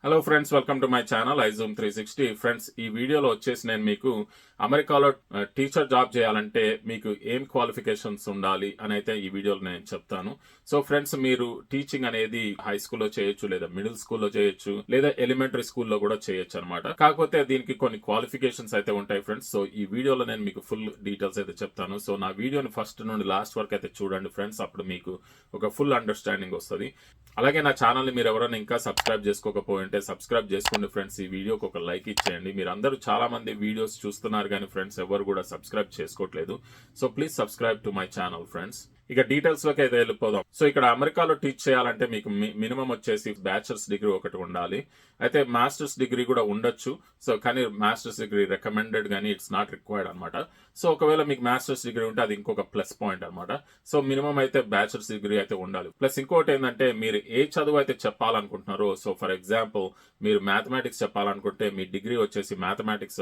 Hello friends, welcome to my channel iZoom 360. Friends, ఈ వీడియోలో వచ్చేసి నేను మీకు అమెరికాలో టీచర్ జాబ్ చేయాలంటే మీకు ఏం క్వాలిఫికేషన్స్ ఉండాలి అని అయితే ఈ వీడియోలో నేను చెప్తాను. సో ఫ్రెండ్స్, మీరు టీచింగ్ అనేది హై స్కూల్లో చేయొచ్చు, లేదా మిడిల్ స్కూల్లో చేయొచ్చు, లేదా ఎలిమెంటరీ స్కూల్లో కూడా చేయొచ్చు అనమాట. కాకపోతే దీనికి కొన్ని క్వాలిఫికేషన్స్ అయితే ఉంటాయి ఫ్రెండ్స్. సో ఈ వీడియోలో నేను మీకు ఫుల్ డీటెయిల్స్ అయితే చెప్తాను. సో నా వీడియోని ఫస్ట్ నుండి లాస్ట్ వరకు అయితే చూడండి ఫ్రెండ్స్, అప్పుడు మీకు ఒక ఫుల్ అండర్స్టాండింగ్ వస్తుంది. అలాగే నా ఛానల్ని మీరు ఎవరైనా ఇంకా సబ్స్క్రైబ్ చేసుకోకపోయింటే సబ్స్క్రైబ్ చేసుకోండి ఫ్రెండ్స్. ఈ వీడియోకి ఒక లైక్ ఇచ్చేయండి. మీరు అందరూ చాలా మంది వీడియోస్ చూస్తున్నారు కానీ ఫ్రెండ్స్ ఎవరు కూడా సబ్స్క్రైబ్ చేసుకోవట్లేదు. So please subscribe to my channel friends. ఇక డీటెయిల్స్ లోకి అయితే వెళ్ళిపోదాం. సో ఇక్కడ అమెరికాలో టీచ్ చేయాలంటే మీకు మినిమం వచ్చేసి బ్యాచిలర్స్ డిగ్రీ ఒకటి ఉండాలి. అయితే మాస్టర్స్ డిగ్రీ కూడా ఉండొచ్చు. సో కానీ మాస్టర్స్ డిగ్రీ రికమెండెడ్ కానీ ఇట్స్ నాట్ రిక్వైర్డ్ అనమాట. సో ఒకవేళ మీకు మాస్టర్స్ డిగ్రీ ఉంటే అది ఇంకొక ప్లస్ పాయింట్ అనమాట. సో మినిమం అయితే బ్యాచిలర్స్ డిగ్రీ అయితే ఉండాలి. ప్లస్ ఇంకోటి ఏంటంటే మీరు ఏ చదువు అయితే చెప్పాలనుకుంటున్నారో, సో ఫర్ ఎగ్జాంపుల్ మీరు మ్యాథమెటిక్స్ చెప్పాలనుకుంటే మీ డిగ్రీ వచ్చేసి మ్యాథమెటిక్స్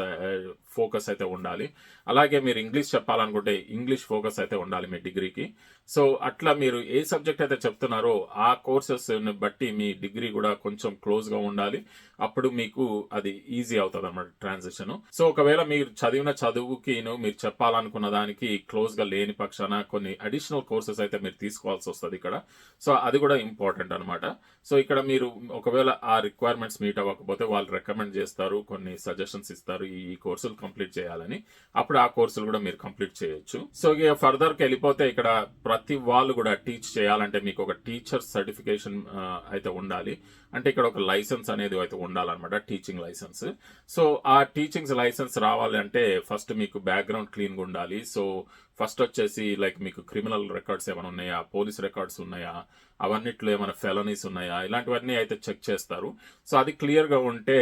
ఫోకస్ అయితే ఉండాలి. అలాగే మీరు ఇంగ్లీష్ చెప్పాలనుకుంటే ఇంగ్లీష్ ఫోకస్ అయితే ఉండాలి మీ డిగ్రీకి. సో అట్లా మీరు ఏ సబ్జెక్ట్ అయితే చెప్తున్నారో ఆ కోర్సెస్ బట్టి మీ డిగ్రీ కూడా కొంచెం క్లోజ్ గా ఉండాలి. అప్పుడు మీకు అది ఈజీ అవుతుంది అన్నమాట ట్రాన్సిషన్. సో ఒకవేళ మీరు చదివిన చదువుకి మీరు చెప్పాలనుకున్న దానికి క్లోజ్ గా లేని పక్షాన కొన్ని అడిషనల్ కోర్సెస్ అయితే మీరు తీసుకోవాల్సి వస్తుంది ఇక్కడ. సో అది కూడా ఇంపార్టెంట్ అనమాట. సో ఇక్కడ మీరు ఒకవేళ ఆ రిక్వైర్మెంట్స్ మీట్ అవ్వకపోతే వాళ్ళు రికమెండ్ చేస్తారు, కొన్ని సజెషన్స్ ఇస్తారు ఈ కోర్సులు కంప్లీట్ చేయాలని. అప్పుడు ఆ కోర్సులు కూడా మీరు కంప్లీట్ చేయొచ్చు. సో ఇక ఫర్దర్ కి వెళ్ళిపోతే ఇక్కడ ప్రతి వాళ్ళు కూడా టీచ్ చేయాలంటే మీకు ఒక టీచర్ సర్టిఫికేషన్ అయితే ఉండాలి. అంటే ఇక్కడ ఒక లైసెన్స్ అనేది అయితే ఉండాలన్నమాట, టీచింగ్ లైసెన్స్. సో ఆ టీచింగ్ లైసెన్స్ రావాలి అంటే ఫస్ట్ మీకు బ్యాక్గ్రౌండ్ క్లీన్గా ఉండాలి. సో ఫస్ట్ వచ్చేసి లైక్ మీకు క్రిమినల్ రికార్డ్స్ ఏమైనా ఉన్నాయా, పోలీస్ రికార్డ్స్ ఉన్నాయా, అవన్నిట్లో ఏమైనా ఫెలనీస్ ఉన్నాయా, ఇలాంటివన్నీ అయితే చెక్ చేస్తారు. సో అది క్లియర్గా ఉంటే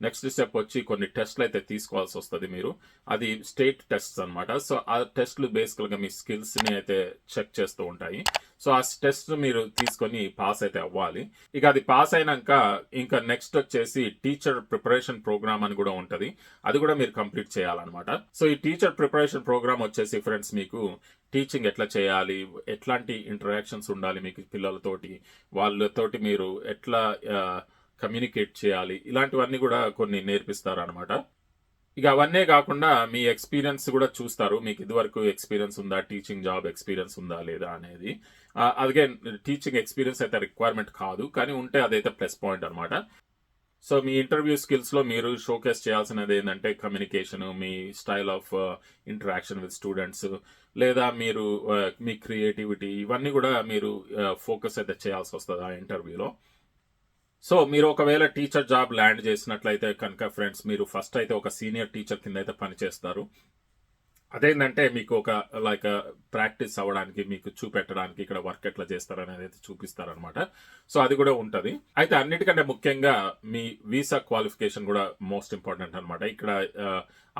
నెక్స్ట్ స్టెప్ వచ్చి కొన్ని టెస్ట్లు అయితే తీసుకోవాల్సి వస్తుంది మీరు. అది స్టేట్ టెస్ట్స్ అనమాట. సో ఆ టెస్ట్లు బేసికల్గా మీ స్కిల్స్ని అయితే చెక్ చేస్తూ ఉంటాయి. సో ఆ టెస్ట్ మీరు తీసుకొని పాస్ అయితే అవ్వాలి. ఇక అది పాస్ అయినాక ఇంకా నెక్స్ట్ వచ్చేసి టీచర్ ప్రిపరేషన్ ప్రోగ్రామ్ అని కూడా ఉంటుంది. అది కూడా మీరు కంప్లీట్ చేయాలన్నమాట. సో ఈ టీచర్ ప్రిపరేషన్ ప్రోగ్రామ్ వచ్చేసి ఫ్రెండ్స్ మీకు టీచింగ్ ఎట్లా చేయాలి, ఎట్లాంటి ఇంటరాక్షన్స్ ఉండాలి మీకు పిల్లలతోటి, వాళ్ళతోటి మీరు ఎట్లా కమ్యూనికేట్ చేయాలి, ఇలాంటివన్నీ కూడా కొన్ని నేర్పిస్తారు అనమాట. ఇక అవన్నీ కాకుండా మీ ఎక్స్పీరియన్స్ కూడా చూస్తారు. మీకు ఇదివరకు ఎక్స్పీరియన్స్ ఉందా, టీచింగ్ జాబ్ ఎక్స్పీరియన్స్ ఉందా లేదా అనేది. అదే టీచింగ్ ఎక్స్పీరియన్స్ అయితే రిక్వైర్మెంట్ కాదు, కానీ ఉంటే అదైతే ప్లస్ పాయింట్ అనమాట. సో మీ ఇంటర్వ్యూ స్కిల్స్లో మీరు షోకేస్ చేయాల్సినది ఏంటంటే communication, me style of interaction with students, లేదా మీరు మీ క్రియేటివిటీ, ఇవన్నీ కూడా మీరు ఫోకస్ అయితే చేయాల్సి వస్తుంది ఆ ఇంటర్వ్యూలో. సో మీరు ఒకవేళ టీచర్ జాబ్ ల్యాండ్ చేసినట్లయితే కనుక ఫ్రెండ్స్, మీరు ఫస్ట్ అయితే ఒక సీనియర్ టీచర్ కింద అయితే పనిచేస్తారు. అదేంటంటే మీకు ఒక లైక్ ప్రాక్టీస్ అవ్వడానికి, మీకు చూపెట్టడానికి ఇక్కడ వర్క్ ఎట్లా చేస్తారనేది అయితే చూపిస్తారనమాట. సో అది కూడా ఉంటుంది. అయితే అన్నిటికంటే ముఖ్యంగా మీ వీసా క్వాలిఫికేషన్ కూడా మోస్ట్ ఇంపార్టెంట్ అనమాట. ఇక్కడ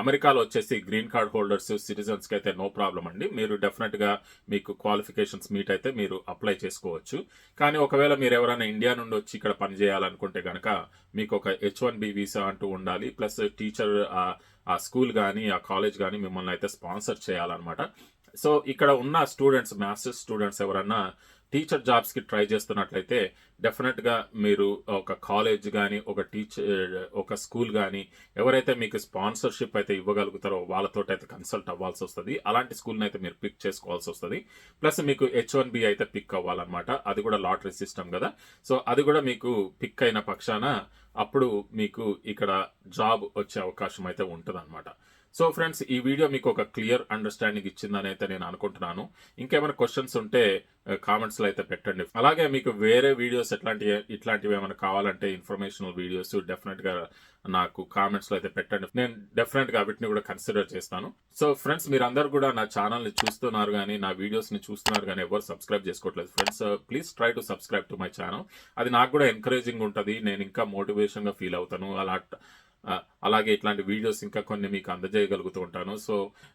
అమెరికాలో వచ్చేసి గ్రీన్ కార్డ్ హోల్డర్స్, సిటిజన్స్కి అయితే నో ప్రాబ్లం అండి. మీరు డెఫినెట్గా మీకు క్వాలిఫికేషన్స్ మీట్ అయితే మీరు అప్లై చేసుకోవచ్చు. కానీ ఒకవేళ మీరు ఎవరైనా ఇండియా నుండి వచ్చి ఇక్కడ పనిచేయాలనుకుంటే కనుక మీకు ఒక H1B వీసా అంటూ ఉండాలి. ప్లస్ టీచర్ ఆ స్కూల్ కానీ ఆ కాలేజ్ కానీ మిమ్మల్ని అయితే స్పాన్సర్ చేయాలన్నమాట. సో ఇక్కడ ఉన్న స్టూడెంట్స్, మాస్టర్స్ స్టూడెంట్స్ ఎవరన్నా టీచర్ జాబ్స్కి ట్రై చేస్తున్నట్లయితే డెఫినెట్గా మీరు ఒక కాలేజ్ కానీ ఒక స్కూల్ కానీ ఎవరైతే మీకు స్పాన్సర్షిప్ అయితే ఇవ్వగలుగుతారో వాళ్ళతో అయితే కన్సల్ట్ అవ్వాల్సి వస్తుంది. అలాంటి స్కూల్ని అయితే మీరు పిక్ చేసుకోవాల్సి వస్తుంది. ప్లస్ మీకు H1B అయితే పిక్ అవ్వాలన్నమాట. అది కూడా లాటరీ సిస్టమ్ కదా. సో అది కూడా మీకు పిక్ అయిన పక్షాన అప్పుడు మీకు ఇక్కడ జాబ్ వచ్చే అవకాశం అయితే ఉంటుంది అనమాట. సో ఫ్రెండ్స్, ఈ వీడియో మీకు ఒక క్లియర్ అండర్స్టాండింగ్ ఇచ్చిందని అయితే నేను అనుకుంటున్నాను. ఇంకేమైనా క్వశ్చన్స్ ఉంటే కామెంట్స్లో అయితే పెట్టండి. అలాగే మీకు వేరే వీడియోస్ ఇట్లాంటివి ఏమైనా కావాలంటే ఇన్ఫర్మేషనల్ వీడియోస్ డెఫినెట్గా నాకు కామెంట్స్లో అయితే పెట్టండి. నేను డెఫినెట్గా వీటిని కూడా కన్సిడర్ చేస్తాను. సో ఫ్రెండ్స్, మీరందరూ కూడా నా ఛానల్ని చూస్తున్నారు కానీ, నా వీడియోస్ని చూస్తున్నారు కానీ ఎవరు సబ్స్క్రైబ్ చేసుకోవట్లేదు friends. Please try to subscribe to my channel. అది నాకు కూడా ఎంకరేజింగ్ ఉంటుంది. నేను ఇంకా మోటివేషన్గా ఫీల్ అవుతాను. అలాగే ఇట్లాంటి వీడియోస్ ఇంకా కొన్ని మీకు అందజేయగలుగుతూ ఉంటాను. సో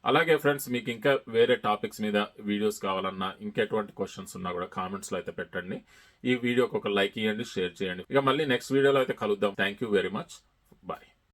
అలాగే ఫ్రెండ్స్, మీకు ఇంకా వేరే టాపిక్స్ మీద వీడియోస్ కావాలన్నా, ఇంకెటువంటి క్వశ్చన్స్ ఉన్నా కూడా కామెంట్స్లో అయితే పెట్టండి. ఈ వీడియోకి ఒక లైక్ ఇవ్వండి, షేర్ చేయండి. ఇక మళ్ళీ నెక్స్ట్ వీడియోలో అయితే కలుద్దాం. Thank you very much. Bye.